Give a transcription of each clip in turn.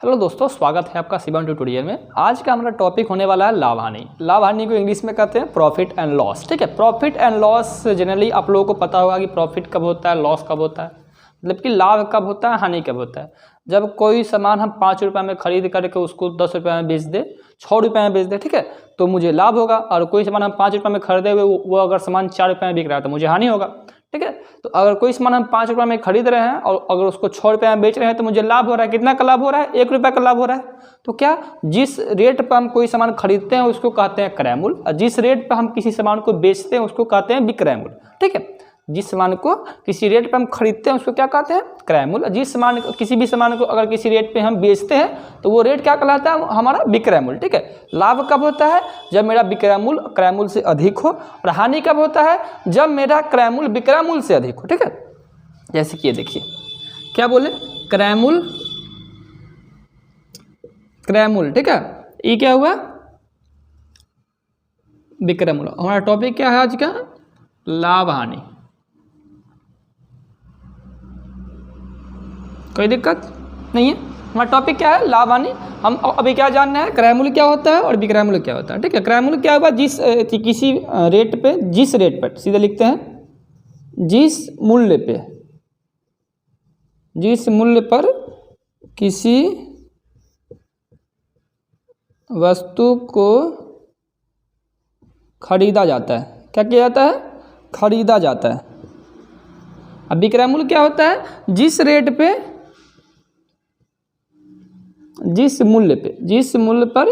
Hello दोस्तों, स्वागत है आपका शिवम ट्यूटोरियल में। आज का हमारा टॉपिक होने वाला है लाभ हानि। लाभ हानि को इंग्लिश में कहते हैं प्रॉफिट एंड लॉस। ठीक है, प्रॉफिट एंड लॉस जनरली आप लोगों को पता होगा कि प्रॉफिट कब होता है, लॉस कब होता है, मतलब कि लाभ कब होता है, हानि कब होता है। जब कोई सामान हम 5 रुपये में खरीद करके उसको 10 रुपये में बेच दे, 6 रुपये में बेच दे, ठीक है, तो मुझे लाभ होगा। और कोई सामान हम 5 रुपये में खरीदे हुए वो अगर सामान 4 रुपये में बिक रहा है तो मुझे हानि होगा। ठीक है, तो अगर कोई सामान हम 5 रुपये में खरीद रहे हैं और अगर उसको 6 रुपये में बेच रहे हैं तो मुझे लाभ हो रहा है। कितना का लाभ हो रहा है? 1 रुपये का लाभ हो रहा है। तो क्या, जिस रेट पर हम कोई सामान खरीदते हैं उसको कहते हैं क्रय मूल्य, और जिस रेट पर हम किसी सामान को बेचते हैं उसको कहते हैं विक्रय मूल्य। ठीक है, जिस सामान को किसी रेट पे हम खरीदते हैं उसको क्या कहते हैं? क्रय मूल्य। जिस सामान किसी भी सामान को अगर किसी रेट पे हम बेचते हैं तो वो रेट क्या कहलाता है? हमारा विक्रय मूल्य। ठीक है, लाभ कब होता है? जब मेरा विक्रय मूल्य क्रय मूल्य से अधिक हो। और हानि कब होता है? जब मेरा क्रय मूल्य विक्रय मूल्य से अधिक हो। ठीक है, जैसे कि ये देखिए क्या बोले, क्रय मूल्य, क्रय मूल्य। ठीक है, ये क्या हुआ? विक्रय मूल्य। हमारा टॉपिक क्या है आज का? लाभ हानि। कोई दिक्कत नहीं है। हमारा टॉपिक क्या है? लाभ हानि। हम अभी क्या जानना है? क्रय मूल्य क्या होता है और विक्रय मूल्य क्या होता है। ठीक है, क्रय मूल्य क्या होगा? जिस किसी रेट पे, जिस रेट पर, सीधे लिखते हैं, जिस मूल्य पे, जिस मूल्य पर किसी वस्तु को खरीदा जाता है। क्या किया जाता है? खरीदा जाता है। अब विक्रय मूल्य क्या होता है? जिस रेट पे, जिस मूल्य पे, जिस मूल्य पर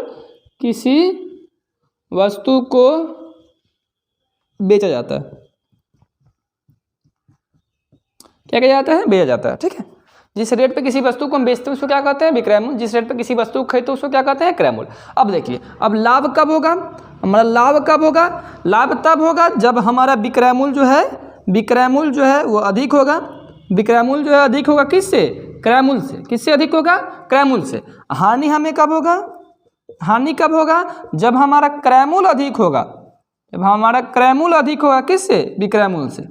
किसी वस्तु को बेचा जाता है। क्या किया जाता है? बेचा जाता है। ठीक है, जिस रेट पे किसी वस्तु को हम बेचते हैं उसको क्या कहते हैं? विक्रय मूल्य। जिस रेट पे किसी वस्तु को खरीदते हैं उसको क्या कहते हैं? क्रय मूल्य। अब देखिए, अब लाभ कब होगा? हमारा लाभ कब होगा? लाभ तब होगा जब हमारा विक्रय मूल्य जो है, विक्रय मूल्य जो है वो अधिक होगा। विक्रय मूल्य जो है अधिक होगा किससे? क्रय मूल्य से। किससे अधिक होगा? क्रय मूल्य से। हानि हमें कब होगा? हानि कब होगा? जब हमारा क्रय मूल्य अधिक होगा। जब हमारा क्रय मूल्य अधिक होगा किससे? विक्रय मूल्य से।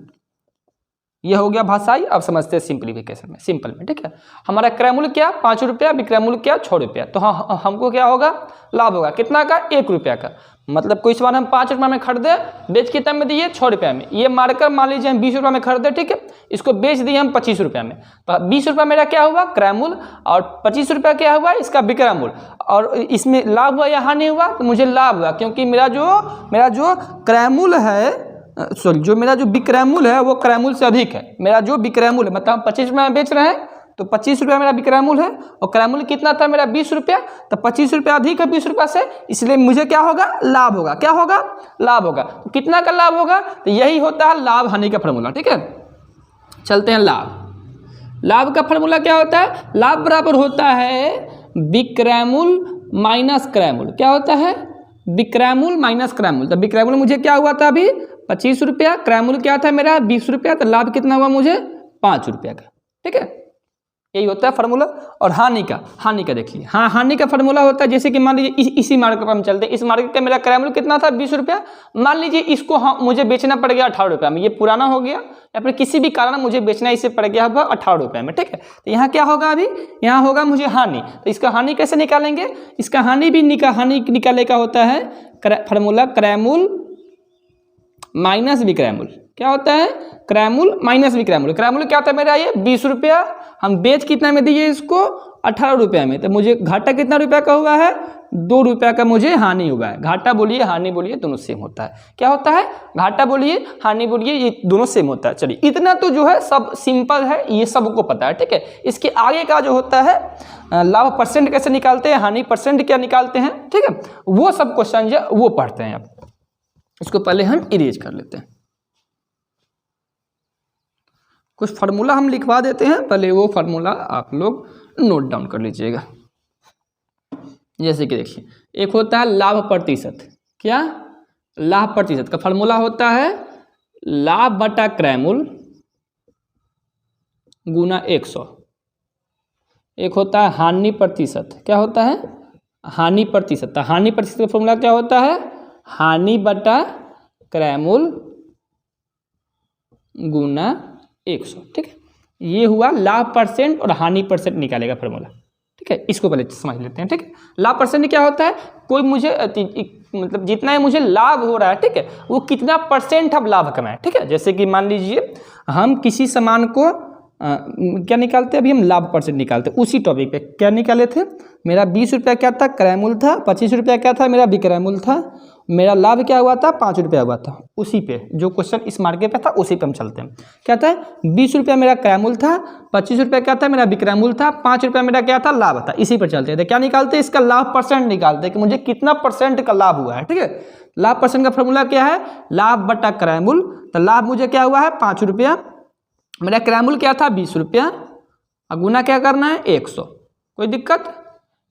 ये हो गया भाषाई। अब समझते हैं सिंप्लीफिकेशन में, सिंपल में। ठीक है, हमारा क्रय मूल्य क्या? 5 रुपया, विक्रय मूल्य क्या? 6 रुपया। तो हाँ, हमको क्या होगा? लाभ होगा। कितना का? 1 रुपया का। मतलब कोई सामान हम 5 रुपये में खरीदे, बेच कितने में दिए? 6 रुपये में। ये मार्कर मान लीजिए हम 20 रुपये में खरीदे, ठीक है, इसको बेच दिए हम 25 रुपये में। तो 20 रुपये मेरा क्या हुआ? क्रय मूल्य, और 25 रुपया क्या हुआ? इसका विक्रय मूल्य। और इसमें लाभ हुआ या हानि हुआ? तो मुझे लाभ हुआ, क्योंकि मेरा जो क्रय मूल्य है, सॉरी, जो मेरा जो विक्रय मूल्य है वो क्रय मूल्य से अधिक है। मेरा जो विक्रय मूल्य, मतलब हम 25 रुपये में बेच रहे हैं तो 25 रुपया मेरा विक्रय मूल्य है, और क्रय मूल्य कितना था मेरा? 20 रुपया। तो 25 रुपया अधिक है 20 रुपया से, इसलिए मुझे क्या होगा? लाभ होगा। क्या होगा? लाभ होगा। तो कितना का लाभ होगा? तो यही होता है लाभ हानि का फॉर्मूला। ठीक है, चलते हैं लाभ। लाभ का फॉर्मूला क्या होता है? लाभ बराबर होता है विक्रय मूल्य माइनस क्रय मूल्य। क्या होता है? विक्रय मूल्य माइनस क्रय मूल्य। तो विक्रय मूल्य मुझे क्या हुआ था अभी? 25 रुपया। क्रय मूल्य क्या था मेरा? 20 रुपया। तो लाभ कितना हुआ मुझे? 5 रुपया का। ठीक है, यही होता है फार्मूला। और हानि का देखिए, हाँ, हानि का फार्मूला होता है, जैसे कि मान लीजिए इसी मार्केट पर हम चलते हैं। इस मार्केट का मेरा क्रय मूल्य कितना था? 20 रुपया। मान लीजिए इसको मुझे बेचना पड़ गया 18 रुपये में। ये पुराना हो गया या फिर किसी भी कारण मुझे बेचना इसे पड़ गया 18 रुपये में। ठीक है, तो यहाँ क्या होगा? अभी यहाँ होगा मुझे हानि। तो इसका हानि कैसे निकालेंगे? इसका हानि भी हानि निकालने का होता है फार्मूला क्रय मूल्य माइनस विक्रय मूल्य। क्या होता है? क्रय मूल्य माइनस विक्रय मूल्य। क्रय मूल्य क्या था मेरा? ये 20 रुपया। हम बेच कितना में दिए इसको? 18 रुपये में। तो मुझे घाटा कितना रुपया का हुआ है? 2 रुपया का मुझे हानि हुआ है। घाटा बोलिए, हानि बोलिए, दोनों सेम होता है। क्या होता है? घाटा बोलिए, हानि बोलिए, ये दोनों सेम होता है। चलिए, इतना तो जो है सब सिंपल है, ये सबको पता है। ठीक है, इसके आगे का जो होता है, लाभ परसेंट कैसे निकालते हैं, हानि परसेंट क्या निकालते हैं, ठीक है, वो सब क्वेश्चन जो वो पढ़ते हैं। अब इसको पहले हम इरेज कर लेते हैं। कुछ फार्मूला हम लिखवा देते हैं, पहले वो फार्मूला आप लोग नोट डाउन कर लीजिएगा। जैसे कि देखिए, एक होता है लाभ प्रतिशत। क्या? लाभ प्रतिशत का फार्मूला होता है लाभ बटा क्रय मूल्य गुना 100। एक होता है हानि प्रतिशत। क्या होता है? हानि प्रतिशत। हानि प्रतिशत का फार्मूला क्या होता है? हानि बटा क्रय मूल्य गुना 100। ठीक है, ये हुआ लाभ परसेंट और हानि परसेंट निकालेगा फार्मूला। ठीक है, इसको पहले समझ लेते हैं। ठीक है, लाभ परसेंट क्या होता है, कोई मुझे मतलब जितना ही मुझे लाभ हो रहा है, ठीक है, वो कितना परसेंट अब लाभ कमाए। ठीक है, जैसे कि मान लीजिए हम किसी सामान को क्या निकालते हैं, अभी हम लाभ परसेंट निकालते हैं। उसी टॉपिक पे क्या निकाले थे, मेरा 20 रुपया क्या था, क्रय मूल्य था, 25 रुपया क्या था, मेरा विक्रय मूल्य था, मेरा लाभ क्या हुआ था, 5 रुपया हुआ था। उसी पे जो क्वेश्चन इस मार्के पे था उसी पे हम चलते हैं। क्या था, 20 रुपया मेरा क्रय मूल्य था, 25 रुपया क्या था, मेरा विक्रय मूल्य था, 5 रुपया मेरा क्या था, लाभ था। इसी पर चलते हैं। क्या निकालते हैं, इसका लाभ परसेंट निकालते हैं कि मुझे कितना परसेंट का लाभ हुआ है। ठीक है, लाभ परसेंट का फॉर्मूला क्या है, लाभ बटा क्रय मूल्य। तो लाभ मुझे क्या हुआ है, 5 रुपया, मेरा क्रय मूल्य क्या था, 20 रुपया, और गुना क्या करना है, 100। कोई दिक्कत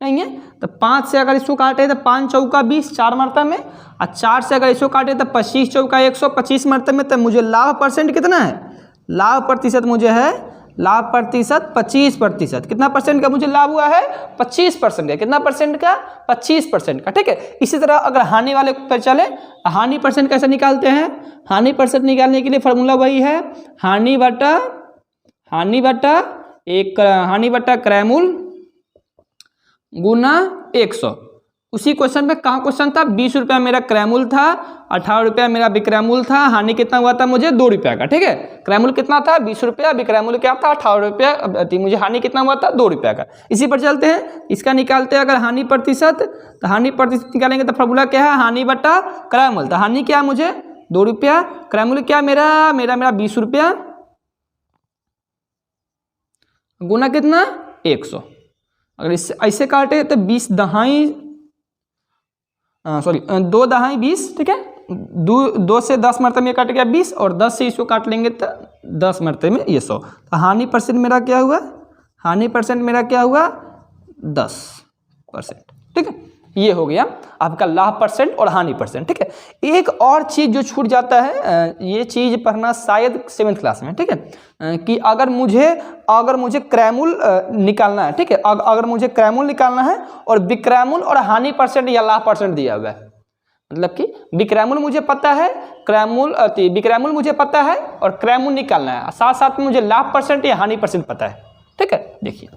नहीं है। तो 5 से अगर इसको काटे तो 5 चौका 20, 4 मरतबे में, और 4 से अगर इसको काटे तो 25 चौका 100, 25 मरतबे में। तो मुझे लाभ परसेंट कितना है, लाभ प्रतिशत मुझे है, लाभ प्रतिशत 25%। कितना परसेंट का मुझे लाभ हुआ है, 25% का। कितना परसेंट का, 25% का। ठीक है, इसी तरह अगर हानि वाले पर चले, हानि परसेंट कैसे निकालते हैं, हानि परसेंट निकालने के लिए फॉर्मूला वही है, हानि बटा क्रय मूल्य गुना 100। उसी क्वेश्चन में कहाँ क्वेश्चन था, 20 रुपया मेरा क्रय मूल्य था, 18 रुपया मेरा विक्रय मूल्य था, हानि कितना हुआ था मुझे, 2 रुपया का। ठीक है, क्रय मूल्य कितना था, 20 रुपया, विक्रय मूल्य क्या था, 18 रुपया, मुझे हानि कितना हुआ था, 2 रुपया का। इसी पर चलते हैं, इसका निकालते हैं अगर हानि प्रतिशत, तो हानि प्रतिशत निकालेंगे तो फॉर्मूला क्या है, हानि बटा क्रय मूल्य। तो हानि क्या मुझे 2 रुपया, क्रय मूल्य क्या मेरा 20 रुपया, गुना कितना 100। अगर इससे ऐसे काटे तो 20 दहाई 2 दहाई 20। ठीक है, 2 से 10 मरतबे में कट गया 20, और 10 से इसको काट लेंगे तो 10 मरतबे में ये 100। तो हानि परसेंट मेरा क्या हुआ, हानि परसेंट मेरा क्या हुआ, 10%। ठीक है, ये हो गया आपका लाभ परसेंट और हानि परसेंट। ठीक है, एक और चीज़ जो छूट जाता है, ये चीज़ पढ़ना शायद 7th क्लास में। ठीक है, कि अगर मुझे क्रय मूल्य निकालना है, ठीक है, अगर मुझे क्रय मूल्य निकालना है और विक्रय मूल्य और हानि परसेंट या लाभ परसेंट दिया हुआ है, मतलब कि विक्रय मूल्य मुझे पता है, विक्रय मूल्य मुझे पता है और क्रय मूल्य निकालना है, साथ साथ में मुझे लाभ परसेंट या हानि परसेंट पता है। ठीक है, देखिए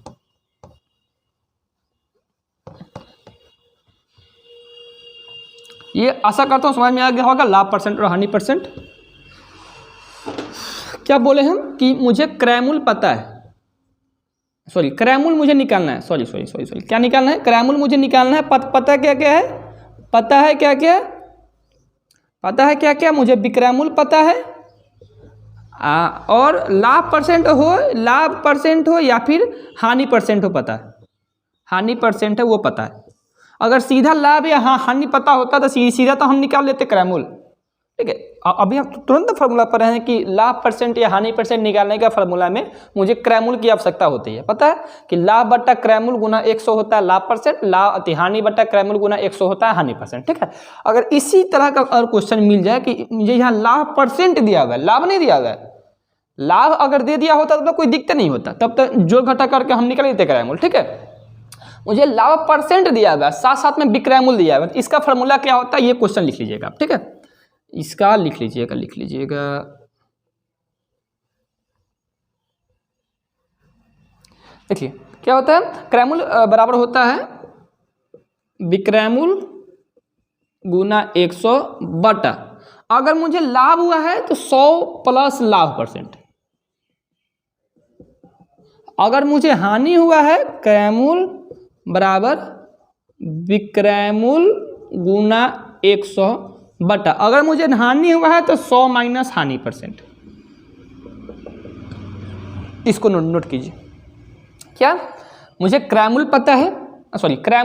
ये आशा करता हूँ समझ में आ गया होगा, लाभ परसेंट और हानि परसेंट। क्या बोले हम कि मुझे क्रय मूल्य पता है, सॉरी क्रय मूल्य मुझे निकालना है, सॉरी क्या निकालना है, क्रय मूल्य मुझे निकालना है। पता क्या क्या है, पता है क्या क्या, मुझे विक्रय मूल्य पता है, और लाभ परसेंट हो या फिर हानि परसेंट हो, पता है, हानि परसेंट है वो पता है। अगर सीधा लाभ या हानि पता होता तो सीधा तो हम निकाल लेते क्रय मूल्य। ठीक है, अभी हम तुरंत फार्मूला पर हैं कि लाभ परसेंट या हानि परसेंट निकालने का फार्मूला में मुझे क्रय मूल्य की आवश्यकता होती है। पता है कि लाभ बट्टा क्रय मूल्य गुना 100 होता है लाभ परसेंट, हानि बट्टा क्रय मूल्य गुना 100 होता है हानि परसेंट। ठीक है, अगर इसी तरह का और क्वेश्चन मिल जाए कि मुझे यहाँ लाभ परसेंट दिया हुआ है, लाभ नहीं दिया हुआ है, लाभ अगर दे दिया होता तो कोई दिक्कत नहीं होता, तब तक जोड़ घटा करके हम निकल लेते क्रय मूल्य। ठीक है, मुझे लाभ परसेंट दिया हुआ है, साथ साथ में विक्रय मूल्य दिया हुआ है, इसका फार्मूला क्या होता है, ये क्वेश्चन लिख लीजिएगा। ठीक है, इसका लिख लीजिएगा। देखिए क्या होता है, क्रय मूल्य बराबर होता है विक्रय मूल्य गुना 100 बटा, अगर मुझे लाभ हुआ है तो 100 प्लस लाभ परसेंट, अगर मुझे हानि हुआ है क्रय मूल्य बराबर विक्रय मूल्य गुना 100 बटा, अगर मुझे हानि हुआ है तो 100 माइनस हानि परसेंट। इसको नोट कीजिए। क्या मुझे क्रय मूल्य पता है, विक्रय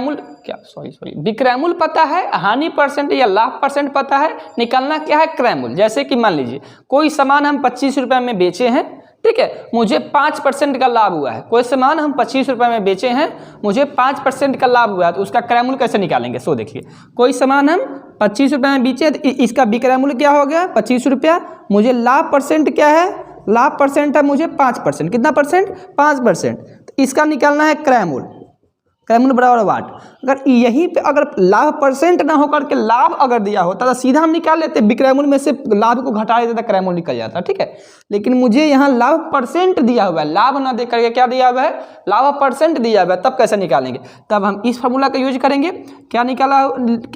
मूल्य पता है, हानि परसेंट या लाभ परसेंट पता है, निकालना क्या है क्रय मूल्य। जैसे कि मान लीजिए कोई सामान हम 25 रुपये में बेचे हैं, ठीक है, मुझे 5% का लाभ हुआ है, कोई सामान हम 25 रुपये में बेचे हैं, मुझे 5% का लाभ हुआ है, तो उसका क्रय मूल्य कैसे निकालेंगे। सो देखिए, कोई सामान हम 25 रुपये में बेचे, इसका विक्रय मूल्य क्या हो गया 25 रुपया, मुझे लाभ परसेंट क्या है, लाभ परसेंट है मुझे 5%, कितना परसेंट 5%, तो इसका निकालना है क्रय मूल्य। क्रैमूल बराबर वाट। अगर यहीं पे अगर लाभ परसेंट ना होकर के लाभ अगर दिया होता तो सीधा हम निकाल लेते, विक्रयमूल्य में से लाभ को घटा देते तो क्रयमूल्य निकल जाता, ठीक है। लेकिन मुझे यहाँ लाभ परसेंट दिया हुआ है, लाभ ना दे करके क्या दिया हुआ है, लाभ परसेंट दिया हुआ है, तब कैसे निकालेंगे, तब हम इस फॉर्मूला का यूज करेंगे। क्या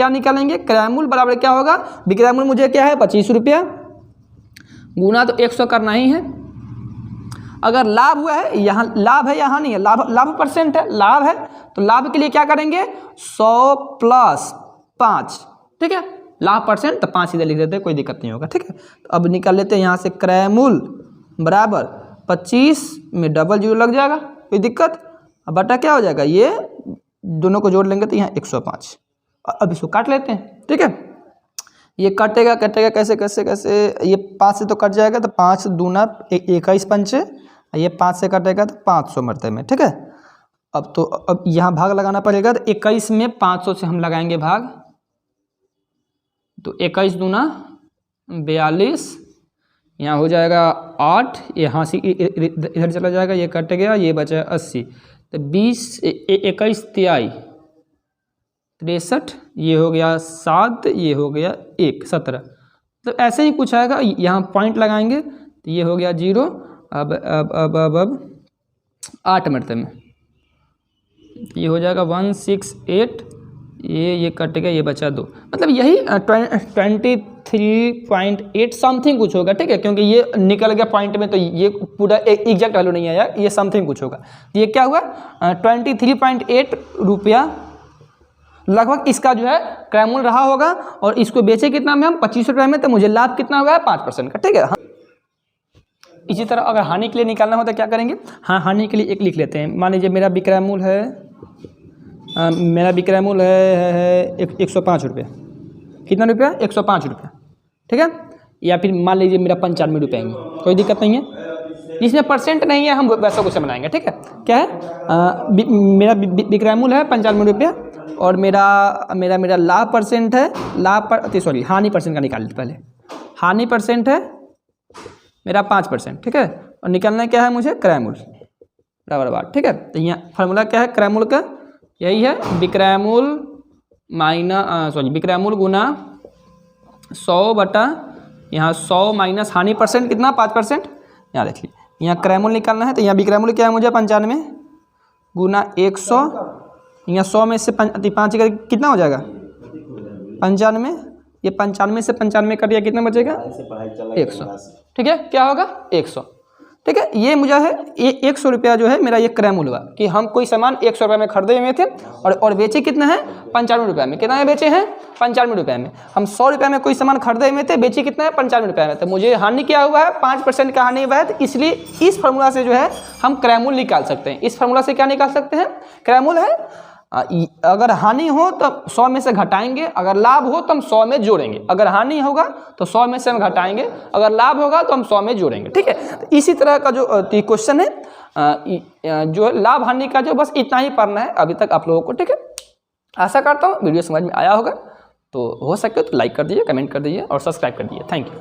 निकालेंगे, क्रयमूल्य बराबर क्या होगा, विक्रयमूल्य मुझे क्या है 25 रुपया, गुना तो 100 करना ही है। अगर लाभ हुआ है, यहाँ लाभ है यहाँ नहीं है, लाभ परसेंट है, लाभ है तो लाभ के लिए क्या करेंगे 100 प्लस 5, ठीक है। लाभ परसेंट तो 5 सीधे लिख देते हैं, कोई दिक्कत नहीं होगा, ठीक है। तो अब निकाल लेते हैं यहाँ से क्रयमूल्य बराबर 25 में डबल जीरो लग जाएगा, कोई दिक्कत। अब बटा क्या हो जाएगा, ये दोनों को जोड़ लेंगे तो यहाँ 105। अब इसको काट लेते हैं, ठीक है। ये कटेगा कैसे, ये 5 से तो कट जाएगा, तो 5 दूना 21 पंचे, ये 5 से कटेगा तो 500 मरते में, ठीक है। अब यहाँ भाग लगाना पड़ेगा, तो 21 में 500 से हम लगाएंगे भाग, तो 21 दूना 42, यहाँ हो जाएगा 8, यहाँ से इधर चला जाएगा, ये कट गया, ये बचा 80, तो 20 21 23 63, ये हो गया 7, ये हो गया 1 17। तो ऐसे ही कुछ आएगा, यहाँ पॉइंट लगाएंगे तो ये हो गया 0। अब 8 मरते में ये हो जाएगा 168, ये कट गया, ये बचा 2, मतलब यही 23.8 समथिंग कुछ होगा, ठीक है। क्योंकि ये निकल गया पॉइंट में, तो ये पूरा एग्जैक्ट वैल्यू नहीं आया, ये समथिंग कुछ होगा। ये क्या हुआ 23.8 रुपया लगभग इसका जो है क्रयमूल्य रहा होगा, और इसको बेचे कितना में हम 25 रुपये में, तो मुझे लाभ कितना हुआ है 5% का, ठीक है। इसी तरह अगर हानि के लिए निकालना हो तो क्या करेंगे, हाँ हानि के लिए एक लिख लेते हैं। मान लीजिए मेरा विक्रयमूल्य है 105 रुपये, कितना रुपया 105 रुपये, ठीक है। या फिर मान लीजिए मेरा 95 रुपये आएंगे, कोई दिक्कत नहीं है, इसमें परसेंट नहीं है, हम वैसा कुछ बनाएंगे, ठीक है। क्या है मेरा विक्रयमूल्य है 95 रुपया, और मेरा लाभ परसेंट है, हानि परसेंट का निकाल लेते पहले। हानि परसेंट है मेरा 5%, ठीक है। और निकालना क्या है मुझे, क्रयमूल्य बराबर वाट, ठीक है। तो यहाँ फार्मूला क्या है क्रयमूल्य का, यही है विक्रयमूल्य गुना 100 बटा यहाँ 100 माइनस हानि परसेंट कितना 5%। यहाँ देख लीजिए, यहाँ क्रयमूल्य निकालना है, तो यहाँ विक्रयमूल्य क्या है मुझे 95 गुना 100, यहाँ 100 में से 5 कितना हो जाएगा 95, ये 95 से 95 कर दिया, कितना बचेगा 100, ठीक है। क्या होगा 100, ठीक है। ये मुझे है 100 रुपया जो है मेरा ये क्रयमूल्य हुआ, कि हम कोई सामान 100 रुपये में खरीदे हुए थे और बेचे कितना है 95 रुपये में, कितना में बेचे हैं 95 रुपये में। हम 100 रुपये में कोई सामान खरीदे हुए थे, बेचे कितना है 95 रुपये में, तो मुझे हानि क्या हुआ है 5% का हानि हुआ है। तो इसलिए इस फार्मूला से जो है हम क्रयमूल्य निकाल सकते हैं। इस फार्मूला से क्या निकाल सकते हैं, क्रयमूल्य है अगर हानि हो तो 100 में से घटाएंगे, अगर लाभ हो तो हम 100 में जोड़ेंगे। अगर हानि होगा तो 100 में से हम घटाएंगे, अगर लाभ होगा तो हम 100 में जोड़ेंगे, ठीक है। तो इसी तरह का जो क्वेश्चन है जो लाभ हानि का, जो बस इतना ही पढ़ना है अभी तक आप लोगों को, ठीक है। आशा करता हूँ वीडियो समझ में आया होगा, तो हो सके तो लाइक कर दीजिए, कमेंट कर दीजिए और सब्सक्राइब कर दीजिए। Thank you.